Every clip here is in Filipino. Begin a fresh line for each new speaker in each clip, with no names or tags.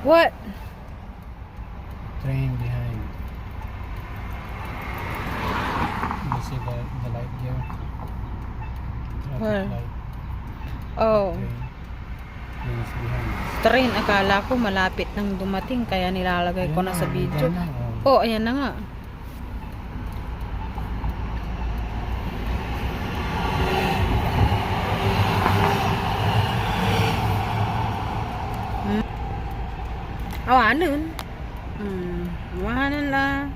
What?
Train behind. You see the light there? Traffic
Where?
light.
Oh.
Train is behind.
Train, akala ko malapit nang dumating kaya nilalagay ko
Ayan
na sa video.
ayan na, oh.
Oh, ayan na nga. Awanan. Awanan la.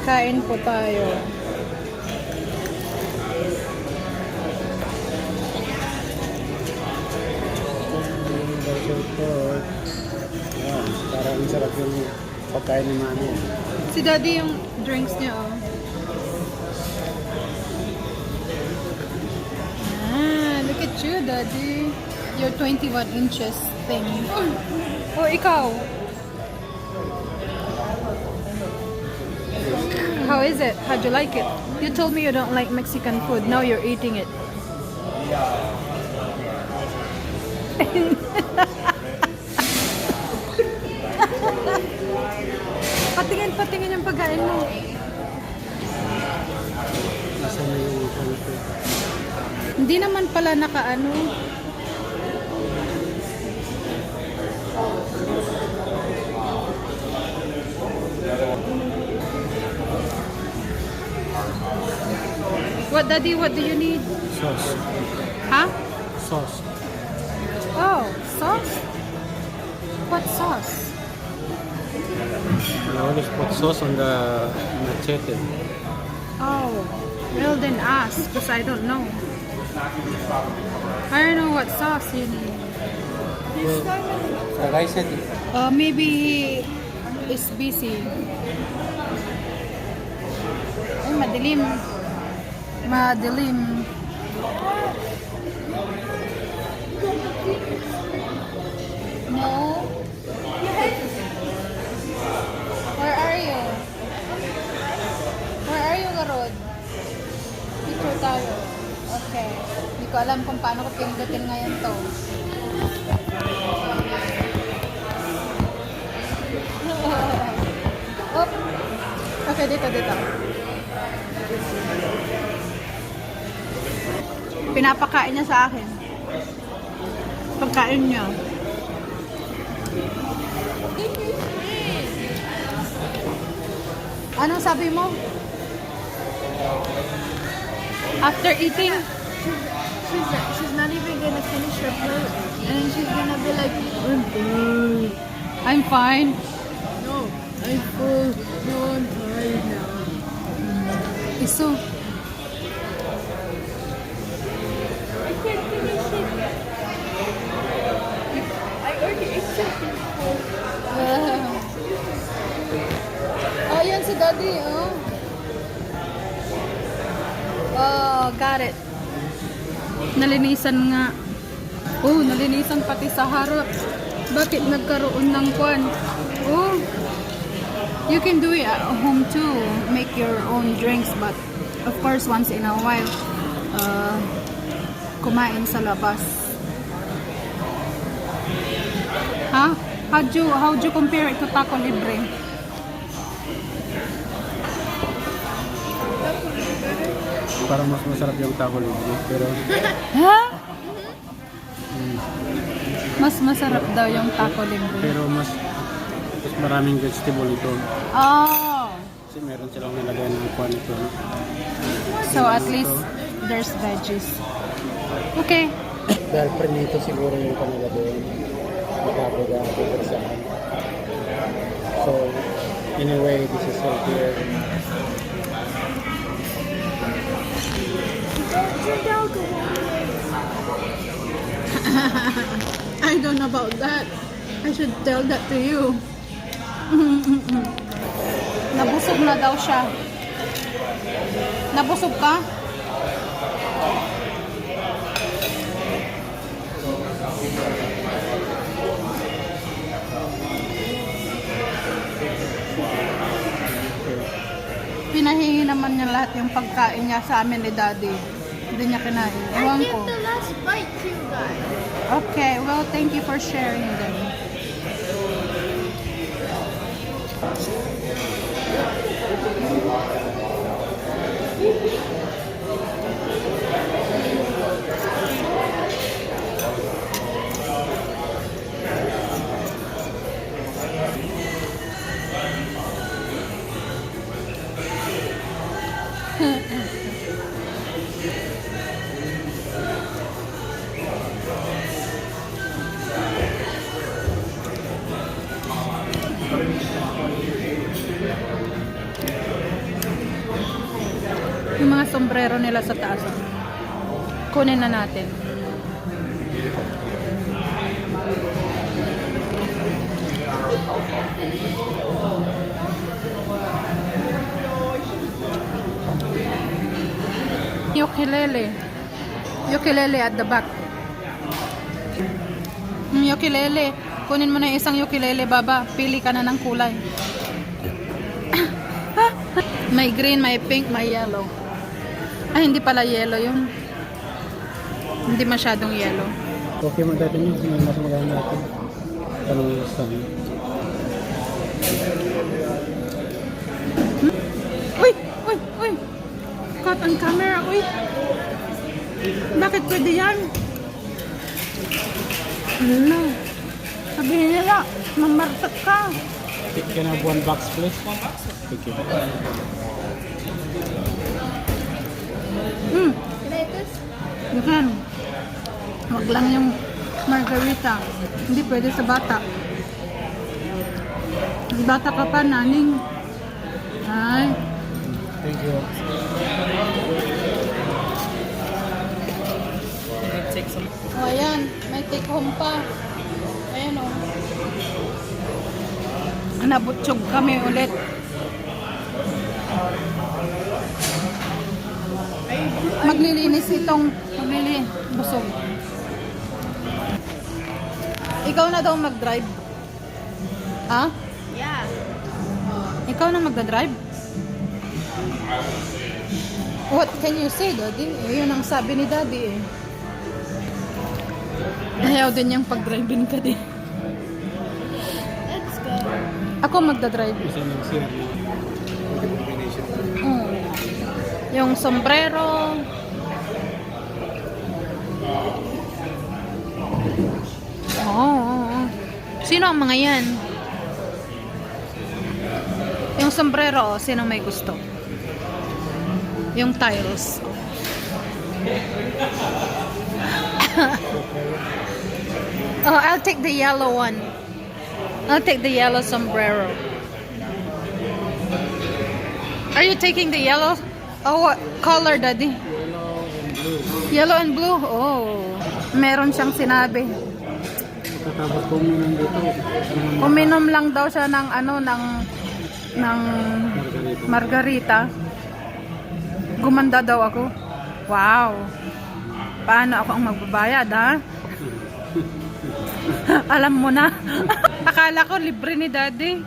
Kain po tayo.
Ayan, parang sarap yung pagkain ni Mami.
Si Daddy yung drinks niya, oh. Look at you, Daddy. Your 21 inches thing. Oh, ikaw. How is it? How'd you like it? You told me you don't like Mexican food. Now you're eating it. Patingin yung pagkain mo.
Nasa na yung ikan ko?
Hindi naman pala nakaano. What, Daddy? What do you need?
Sauce.
Huh?
Sauce.
Oh, sauce? What sauce?
I always put sauce on the machete.
Oh, well then ask, because I don't know. I don't know what sauce you need.
The guy said
Maybe he is busy. Ay, madilim. Madilim. No? Where are you? Where are you, Garod? Picture tayo. Okay. Hindi ko alam kung paano ko pindutin ngayon to. Oop. Okay, dito. Pinapakain niya sa akin. Pagkain niya. Anong sabi mo? After eating?
She's not even gonna finish her plate, and she's gonna be like, I'm full.
I'm fine.
No, I'm full. No, I'm tired now.
Iso.
I can't finish it. I already ate something full.
Oh, yan si Daddy, oh. Oh, got it. Nalinisan nga. Oh, nalinisan pati sa harap. Bakit nagkaroon ng kwan? Oh, you can do it at home too. Make your own drinks, but of course, once in a while, kumain sa labas. Huh? How'd you compare it to Taco Libre?
parang mas masarap yung taco libre. Pero
Ha? Mas masarap daw yung Taco Libre.
pero mas maraming vegetable ito.
Oh.
Kasi meron silang nilagay ng kwan ito.
So at least there's veggies. Okay.
Dahil prinito siguro yung kanila doon. Makapag-apag saan. So, in a way, this is healthier.
I don't know about that. I should tell that to you. Nabusog na daw siya. Nabusog ka? Pinahingi naman niya lahat yung pagkain niya sa amin ni Daddy. Hindi niya kinain.
I
Ewan
give
ko.
the last bite to you guys.
Okay, well, thank you for sharing them. Yung mga sombrero nila sa taas. Oh. Kunin na natin. Ukulele. Ukulele at the back. Ukulele. Kunin mo na yung isang ukulele, baba. Pili ka na ng kulay. May green, may pink, may yellow. Ay, hindi pala yellow yun. Hindi masyadong yellow.
Okay man natin yun, yung mas maganda natin. Anong gusto niyo?
Uy! Uy! Uy! Caught on camera, uy! Bakit pwede yan? Ano? Sabihin nila, mamartat ka.
Can I have 1 box please? Thank you.
Hmm,
Can I eat this?
you can. Wag lang yung margarita. Hindi pwede sa bata. Bata ka pa, naning. Ay.
Thank you.
O, ayan. May take home pa. Ayan, o. Nabutsog kami ulit. Maglilinis itong busog. Ikaw na daw mag-drive. Ha?
Yeah.
Ikaw na magdadrive? What can you say, Daddy? Yun ang sabi ni Daddy eh. Ayaw din niyang pag-driving ka din.
Let's go.
Ako magdadrive.
Isa ng sir. Combination.
Yung sombrero. Oo. Sino ang mga yan? Yung sombrero, sino may gusto? Yung tiles. Oh, I'll take the yellow one. I'll take the yellow sombrero. Are you taking the yellow? Oh, what color, Daddy? Yellow and blue. Oh, meron siyang sinabi.
Pagkatapos ko uminom dito,
Uminom lang daw siya ng ng margarita. Gumanda daw ako. Wow. Paano ako ang magbabayad, ha? Alam mo na. Akala ko libre ni Daddy.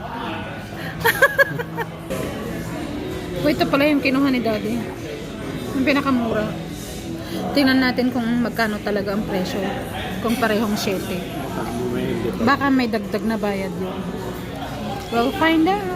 Wait, ito pala yung kinuha ni Daddy. Yung pinakamura. Tingnan natin kung magkano talaga ang presyo. Kung parehong 7. Baka may dagdag na bayad yun. We'll find out.